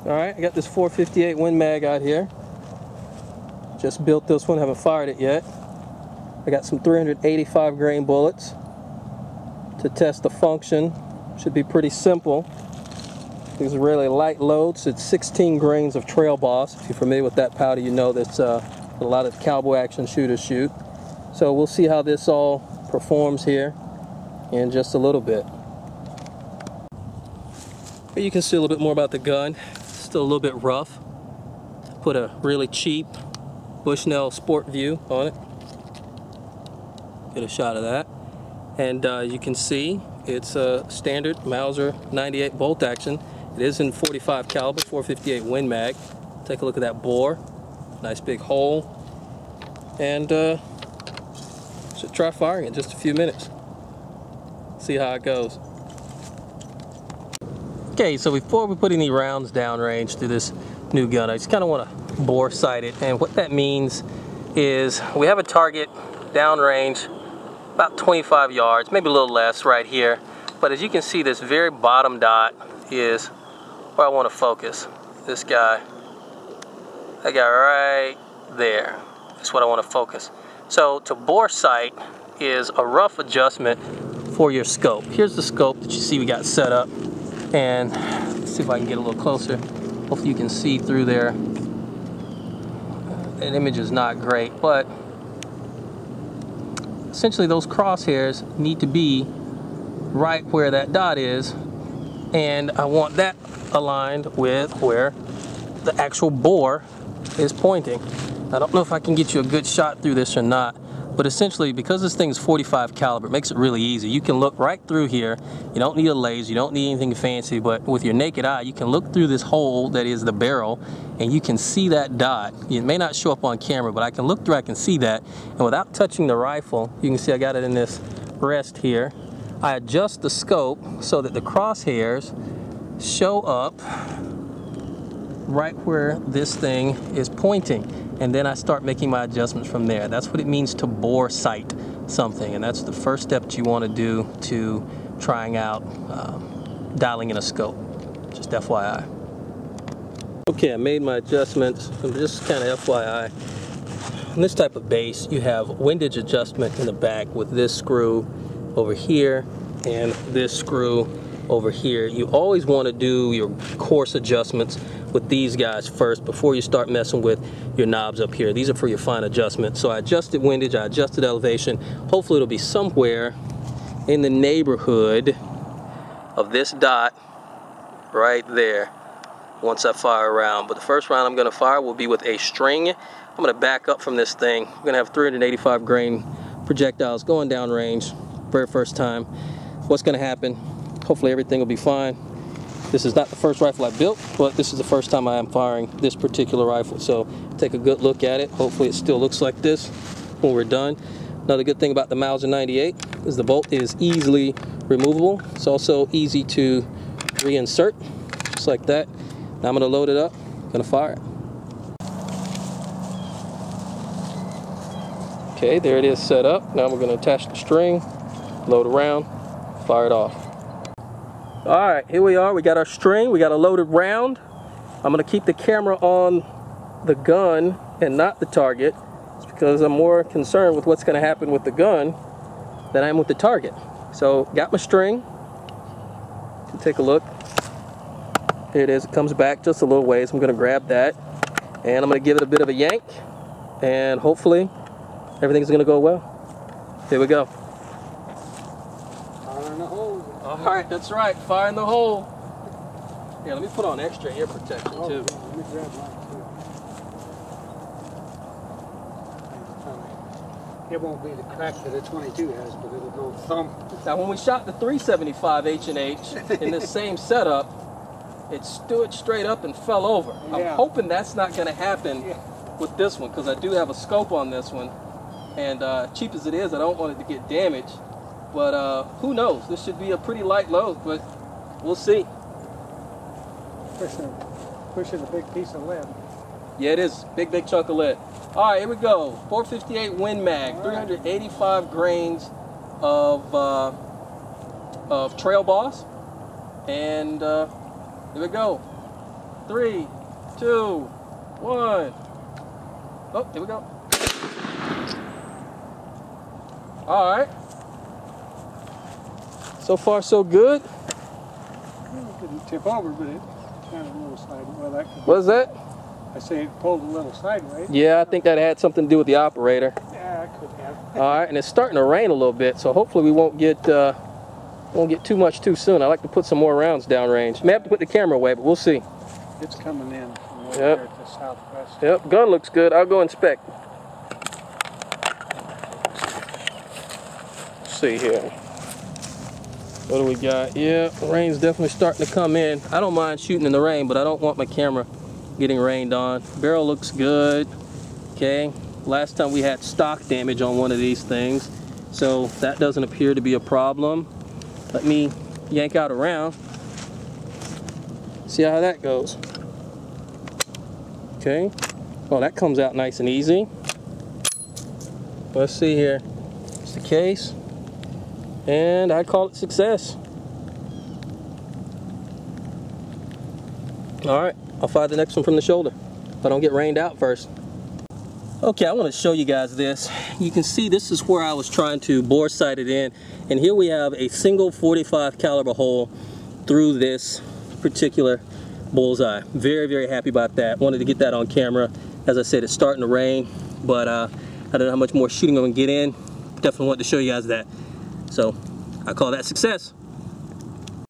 Alright, I got this 458 Win Mag out here. Just built this one, haven't fired it yet. I got some 385 grain bullets to test the function. Should be pretty simple. These are really light loads. It's 16 grains of Trail Boss. If you're familiar with that powder, you know that's a lot of cowboy action shooters shoot. So we'll see how this all performs here in just a little bit. Here you can see a little bit more about the gun. Still a little bit rough. Put a really cheap Bushnell Sport View on it. Get a shot of that. And you can see it's a standard Mauser 98 bolt action. It is in 45 caliber, 458 Win Mag. Take a look at that bore. Nice big hole. And should try firing it in just a few minutes. See how it goes. Okay, so before we put any rounds downrange through this new gun, I just kind of want to bore sight it. And what that means is we have a target downrange about 25 yards, maybe a little less right here. But as you can see, this very bottom dot is where I want to focus. This guy, that guy right there. That's what I want to focus. So to bore sight is a rough adjustment for your scope. Here's the scope that you see we got set up. And let's see if I can get a little closer. Hopefully you can see through there. That image is not great, but essentially those crosshairs need to be right where that dot is, and I want that aligned with where the actual bore is pointing. I don't know if I can get you a good shot through this or not, but essentially because this thing is 45 caliber, it makes it really easy. You can look right through here. You don't need a laser, you don't need anything fancy, but with your naked eye you can look through this hole that is the barrel and you can see that dot. It may not show up on camera, but I can look through, I can see that, and without touching the rifle, you can see I got it in this rest here. I adjust the scope so that the crosshairs show up right where this thing is pointing, and then I start making my adjustments from there. That's what it means to bore sight something, and that's the first step that you want to do to trying out dialing in a scope. Just FYI. Okay, I made my adjustments. Just kind of FYI. On this type of base, you have windage adjustment in the back with this screw over here and this screw over here. You always want to do your coarse adjustments with these guys first before you start messing with your knobs up here. These are for your fine adjustments. So I adjusted windage, I adjusted elevation. Hopefully it'll be somewhere in the neighborhood of this dot right there once I fire a round. But the first round I'm going to fire will be with a string. I'm going to back up from this thing. I'm going to have 385 grain projectiles going down range. Very first time. What's going to happen? Hopefully everything will be fine. This is not the first rifle I built, but this is the first time I am firing this particular rifle. So take a good look at it. Hopefully it still looks like this when we're done. Another good thing about the Mauser 98 is the bolt is easily removable. It's also easy to reinsert, just like that. Now I'm going to load it up, I'm going to fire it. Okay, there it is set up. Now we're going to attach the string, load around, fire it off. Alright, here we are. We got our string, we got a loaded round. I'm going to keep the camera on the gun and not the target. It's because I'm more concerned with what's going to happen with the gun than I am with the target. So, got my string. You can take a look. Here it is. It comes back just a little ways. I'm going to grab that and I'm going to give it a bit of a yank, and hopefully everything's going to go well. Here we go. Fire in the hole. Alright, that's right. Fire in the hole. Yeah, let me put on extra ear protection too. Let me grab mine too. It won't be the crack that a 22 has, but it'll go thump. Now when we shot the 375 H&H in this same setup, it stood straight up and fell over. Yeah. I'm hoping that's not going to happen with this one, because I do have a scope on this one, and cheap as it is, I don't want it to get damaged. But who knows? This should be a pretty light load, but we'll see. Pushing a big piece of lead. Yeah, it is. Big chunk of lead. All right, here we go. 458 Win Mag, 385 grains of Trail Boss, and here we go. 3, 2, 1. Oh, here we go. All right. So far, so good. Well, it didn't tip over, but it kind of a little sideways. Well, that could, What is that? I say it pulled a little sideways. Yeah, I think that had something to do with the operator. Yeah, it could have. All right, and it's starting to rain a little bit, so hopefully we won't get too much too soon. I like to put some more rounds downrange. May have to put the camera away, but we'll see. It's coming in from over Yep. there at the southwest. Yep, gun looks good. I'll go inspect. Let's see here. What do we got? Yeah, rain's definitely starting to come in. I don't mind shooting in the rain, but I don't want my camera getting rained on. Barrel looks good. Okay. Last time we had stock damage on one of these things, so that doesn't appear to be a problem. Let me yank out a round. See how that goes. Okay. Well, that comes out nice and easy. Let's see here. It's the case. And I call it success. All right, I'll fire the next one from the shoulder if I don't get rained out first. Okay, I want to show you guys this. You can see this is where I was trying to bore sight it in, and here we have a single 45 caliber hole through this particular bullseye. Very, very happy about that. Wanted to get that on camera. As I said, it's starting to rain, but I don't know how much more shooting I'm gonna get in. Definitely wanted to show you guys that. So I call that success.